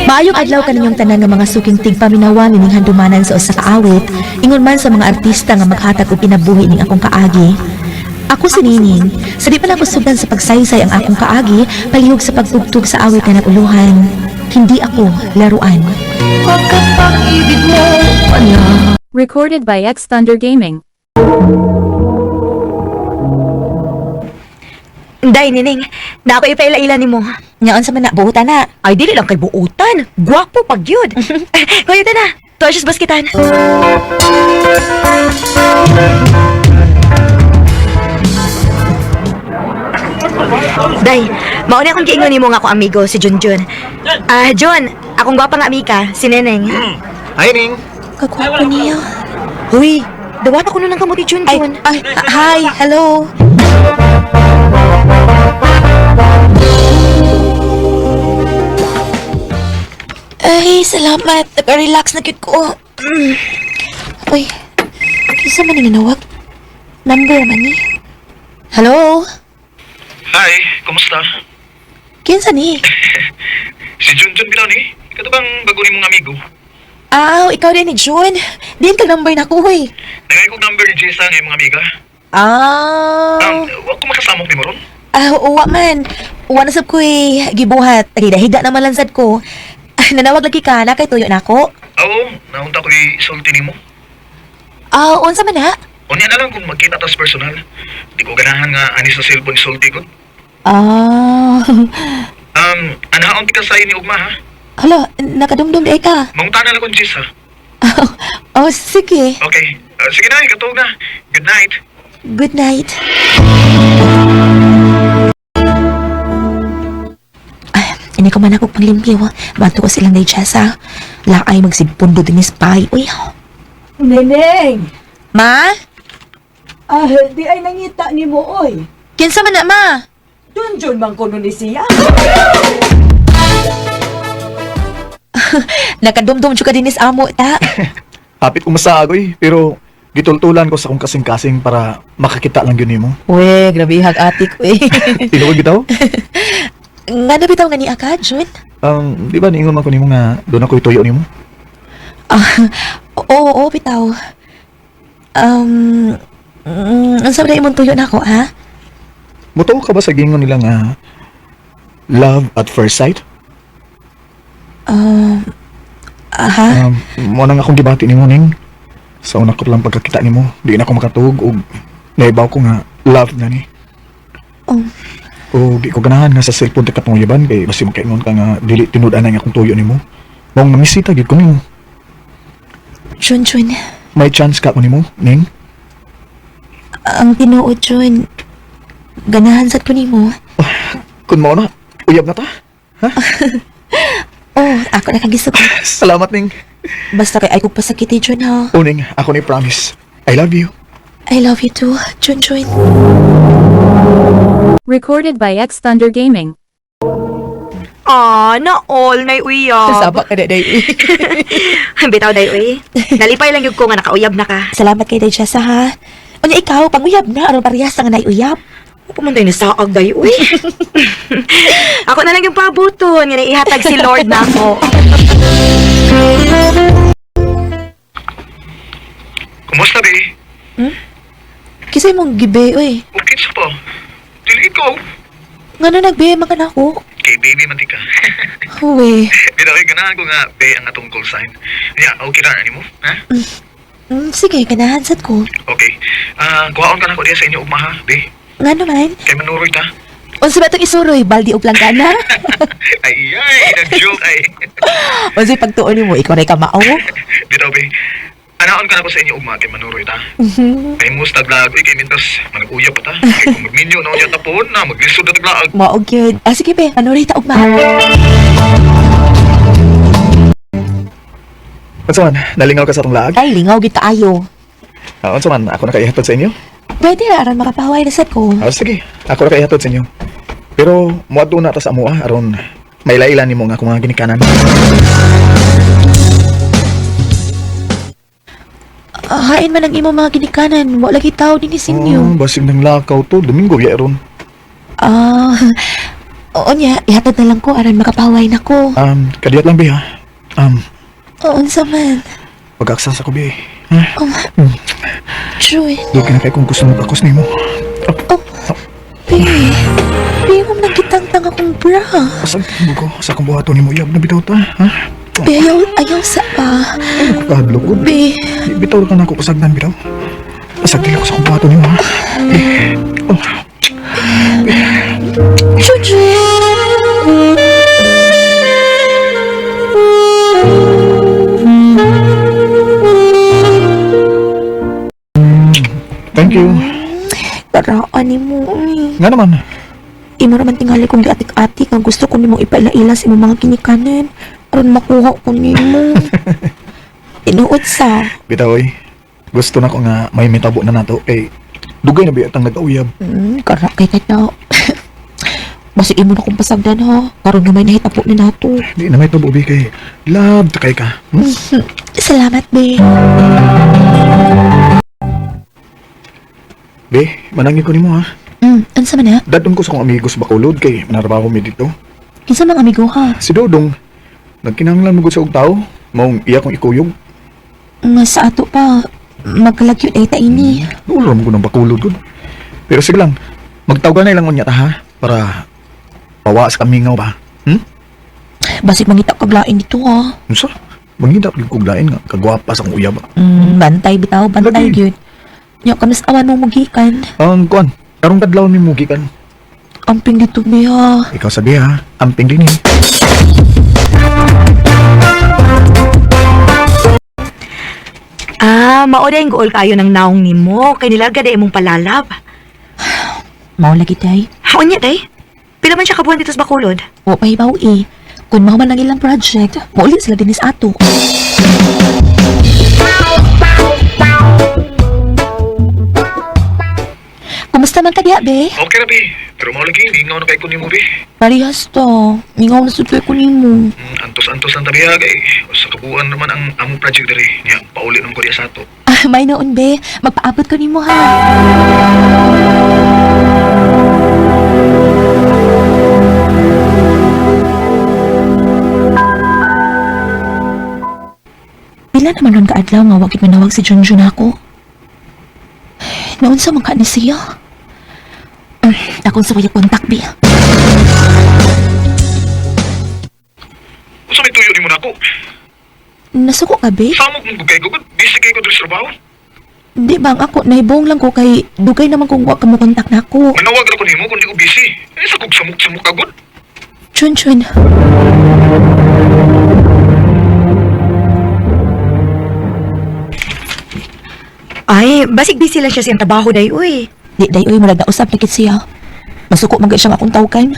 Maayong adlaw kaninyong tanan nga mga suking tigpaminawa ning handumanan sa usa ka awit, ingon man sa mga artista nga maghatag og kinabuhi ning akong kaagi. Ako si Nining, sa di pa na ko sugdan sa pagsaysay ang akong kaagi, palihog sa pagtugtog sa awit na naguluhan. Hindi ako laruan. Pagkapag-ibig mo, wala. Recorded by X Thunder Gaming. Day, Nining, na ako ipaila-ila ni mo. Ngaon sa man na, buutan na. Ay, dili lang kay buutan. Gwapo pag yun. Kuyutan na. Torches baskitan. Day, mauna akong giingon ni mo nga akong amigo, si Junjun. Jun, akong gwapa nga amika, si Neneng. Hi, Ning. Kagwapo niyo. Huy, dawa na ko nun ng kamot ni Junjun. Hi, hello. Ay, salamat. Nag-relax na cute ko. Uy, kisa man yung nanawag? Number man ni. Hello? Hi, kumusta? Kinsa ni? Si Junjun Bilaw ni. Ikaw bang bago ni mong amigo? Ikaw din ni June. Din ka number na ko, uy. Nangay kong number ni Jessa ng mga amiga. Huwag ko makasamok ni mo ron. Uwa man. Uwa na sab ko gibuhat. Higa na malansad ko. Nanawag lagi ka na kay tuyo na ako. Oo, naunta ko i-sulti ni mo. Unsa man na? Unya na lang kung magkita tas personal. Di ko ganahan nga anis sa cellphone isulti ko. Anahaon ti ka sa ni Ugma ha? Hala, nakadumdum di ka. Maunta na lang kong Jessa. Sige. Okay, sige na, ikatog na. Good night. Good night. Ini ko man ako panglimpyo. Banto ko silang dayjasa. Laay magsigpundo din is pay. Uy. Neneng! Ma? Di ay nangita ni mo, oy. Kinsa man na, ma? Junjun man ko nun ni siya. Nakadumdum juga din is amo, ta. Hapit ko masagoy, pero gitultulan ko sa kong kasing-kasing para makakita lang yun mo. Uy, grabe hag atik, uy. Tinuwag bitaw? Nga na bitaw nga ni Aka, Jun? Di ba niingon man ko ni mo nga doon ako ituyo ni mo? Oo, bitaw. Ang sabi na imong tuyo na ako, ha? Muto ka ba sa gingon nila nga love at first sight? Ha? Mo nang akong gibati ni mo, Ning. Sa una ko lang pagkakita ni mo, di na ako makatug o naibaw ko nga love na ni. O di ko ganahan nga sa cellphone takat mong yaban kay basi makaingon ka nga dili tinud-an nga akong tuyo ni mo. Mong nangisita gid ko nimo. Jun. May chance ka ko nimo, Ning. Ang tinuod, Jun. Ganahan sad ko nimo. Kun mo na, uyab na ta. Ha? Ako na kagisog. Salamat, Ning. Basta kay ay ko pasakiti, Jun, ha? O, Ning, ako ni promise. I love you. I love you too, Jun. Recorded by X Thunder Gaming. Na all na uyab. Sabak ka na, day. Bitaw day uy. Nalipay lang yung ko nga nakauyab na ka. Salamat kay Dayjasa, ha? Unya ikaw, pag uyab na, aron parehas nga naiuyab. Pumunta yung nasaag day uy. Ako na lang yung pabuton, nga naihatag si Lord na ako. Kumusta, be? Kisay mong gibe, uy. Okay sa pa. Dili ikaw. Nga na nagbe, makan ako. Kay baby man ka. Uwe. Binawi, ganahan ko nga, be, ang atong call sign. Yeah, okay na, mo? Ha? Sige, ganahan sad ko. Okay. Kuhaon ka na ko diya sa inyo ugma, ha, be? Nga naman. Kay manuroy ta. Unsa ba itong isuroy? Baldi o planggana? Ay, nag-joke, ay. Unsa pagtuon mo, ikaw na kamao? Bitaw, be. Anaon ka na ko sa inyo ugma, kay manuroy ta. Kay musta taglaag, kay mintas, manag-uya pa ta. Kay kung magminyo na uya tapon na, maglisod na taglaag. Maog yun. Sige be, ano rin taog ma? Unsa man, nalingaw ka sa tong laag? Ay, lingaw kita ayo. Unsa man, ako na kaihatod sa inyo? Pwede na, aron makapahaway na sad ko. Sige, ako na kaihatod sa inyo. Pero, muadto na ta sa amuha, aron may lailan nimo nga akong mga ginikanan. Hain man ang imo mga ginikanan. Wala lagi tao din isinyo. Basig ng lakaw to. Domingo, ya ron. Oo niya, ihatod na lang ko aron makapaway na ko. Kadiyat lang, be, ha? Oo, unsa man. Pag-aksas ako, be. Ha? Joy. Doon ka na kay kung gusto mag-akos ni mo. Be, be mo nagkitang-tang akong bra. Pasag mo ko sa akong buhato ni mo. Iyab na bitaw ta, ha? Be, ayaw sa pa. Kahadlo ko. Be, Bitaw ka na ako pasagdan, bitaw. Pasag nila ko sa akong buhato ni mo, ha? Joy. Thank you. Taraan ni mo. Uy. Nga naman. Imo naman tingali kong giatik-atik ang gusto ko nimo ipaila-ila sa imong mga kinikanin aron makuha ko nimo. Tinuod sa. Bitaw, oy. Gusto na ko nga may mitabo na nato. Eh, dugay na biyatang nag-auyab. Kara kay tayo. Basig imo na kong pasagdan ha. Karon nga may nahitapo ni nato. Di na may tabo, be, kay love ta kay ka. Salamat, be. Be, manangi ko ni mo, ha? Ansa man na? Dadon ko sa kong amigo sa Bacolod kay manarabaho mi dito. Kinsa mga amigo ha? Si Dodong, nagkinahanglan mo gud sa og tao, maong iya kong ikuyog. Nga sa ato pa, magkalagyot ay ta ini. Dulo mo ko ng Bacolod gud. Pero sige lang, magtawgan na lang unya ta, ha? Para pawa sa kamingaw ba? Basig mangita kaglain dito ha. Unsa? Mangita pag kuglain nga kagwapa sa kong uyab. Bantay bitaw, bantay Lagi. gyud. Nya kamis awan mo magikan. Ang kuan, karong kadlaw ni mugi kan. Amping dito be ha. Ikaw sabi, ha? Amping din eh. Mao day gool kayo ng naong nimo kay nilarga day imong palalab. Mao lagi day. Unya day? Pila man siya kabuhan dito sa Bacolod? O pahibaw eh. Kung mahuman ang ilang project, maulit sila dinis ato. Kumusta man ka diya, be? Okay na, be. Pero mga lagi, lingaw na kay ko ni mo, be. Parehas to. Mingaw na sudloy ko nimo. Antos-antos ang tabiha kay sa kabuuan naman ang among project diri. Nya pauli nang ko diya sa ato. May noon, be. Magpaabot ko nimo ha. Pila naman nun kaadlaw nga wagit manawag si Junjun ako. Noon sa mga ni siya. Akong sa waya kontak, be. Usa may tuyo nimo nako? Nasuko ka, be? Samok mong gugay gugod. Busy kay ko diri sa trabaho. Di bang ako, naibong lang ko kay dugay naman kung wag ka mo kontak na ako. Manawag ra ko nimo kung di ko busy. Eh sa kog samok-samok kagod. Junjun. Ay, basig busy lang siya sa trabaho day uy. Di day oy murag usab na kit siya. Masuko man gid siya nga akong tawgan.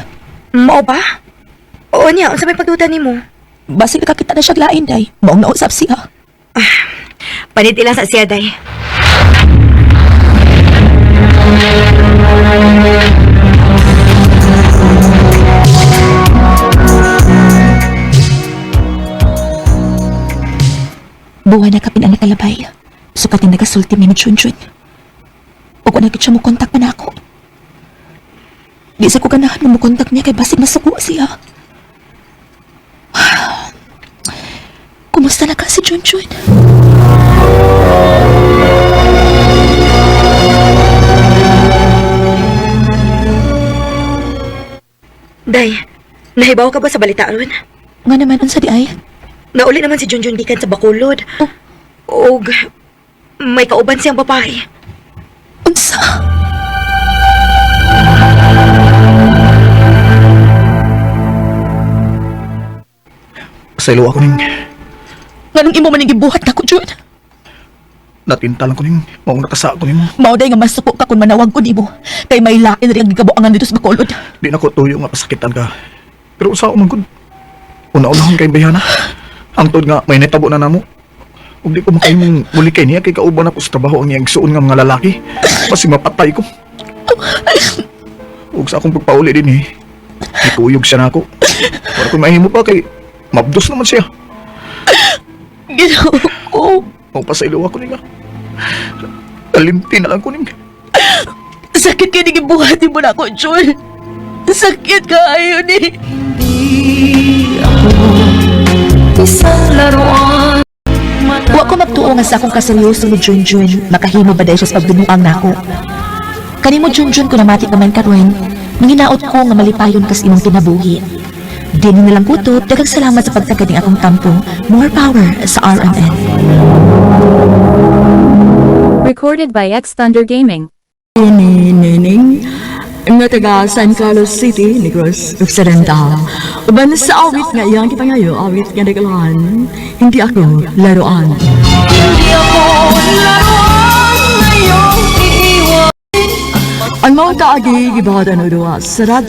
Mao ba? Oo niya, unsa may pagduda nimo? Basi nakakita na siya lain day. Maong nausap siya. Panit ilang sa siya day. Buwan na kapin ang nakalabay. Sukating nagasulti ni Junjun. O kung nagkit siya mo kontak man ako. Di sa ko ganahan mo kontak niya kay basig masuko siya. Kumusta na ka si Junjun? Day, nahibaw ka ba sa balita ron? Nga naman unsa di ay? Nauli naman si Junjun gikan sa Bacolod. Og may kauban siyang babae. Unsa? Pasaylo ako ning Nganong imo man gibuhat na ko, Jun? natinta lang ko ning maong nakasa ko nimo. Mauday nga masuko ka kung manawag ko nimo. Kay may lain rin ang gigabuangan dito sa Bacolod. Di na ko tuyo nga pasakitan ka. Pero usa man gud. Una-unahon kay bayana. Ang tod nga may netabo na namo. Ug di ko makaimong muli kay niya kay kauban ako sa trabaho ang iyang igsuon nga mga lalaki. Basi mapatay ko. Ug sa akong pagpauli din eh. Ituyog siya na ako. Para kung mahimo pa kay mabdos naman siya. Ginawa ko. Mapasaylo ako niya. Kalimti na lang ko niya. Sakit kayo gibuhat mo na ako, Jun. Sakit kaayo ni. Wa ko magtuo nga sa akong kaseryoso ni Junjun, makahimo ba dahil siya sa pagbinuang nako. Kanimo Junjun ko namati pa man karon, manginaot ko nga malipayon kas imong kinabuhi. Dini na lang kutob, daghang salamat sa pagtagad ng akong tampo. More power sa RMN. Recorded by X Thunder Gaming. Ini Nining nga taga San Carlos City, Negros Occidental. Uban sa awit nga iyang kipangayo, awit nga nagalahan, hindi ako laruan. Ang mga kaagi, gibahatan o duwa, sa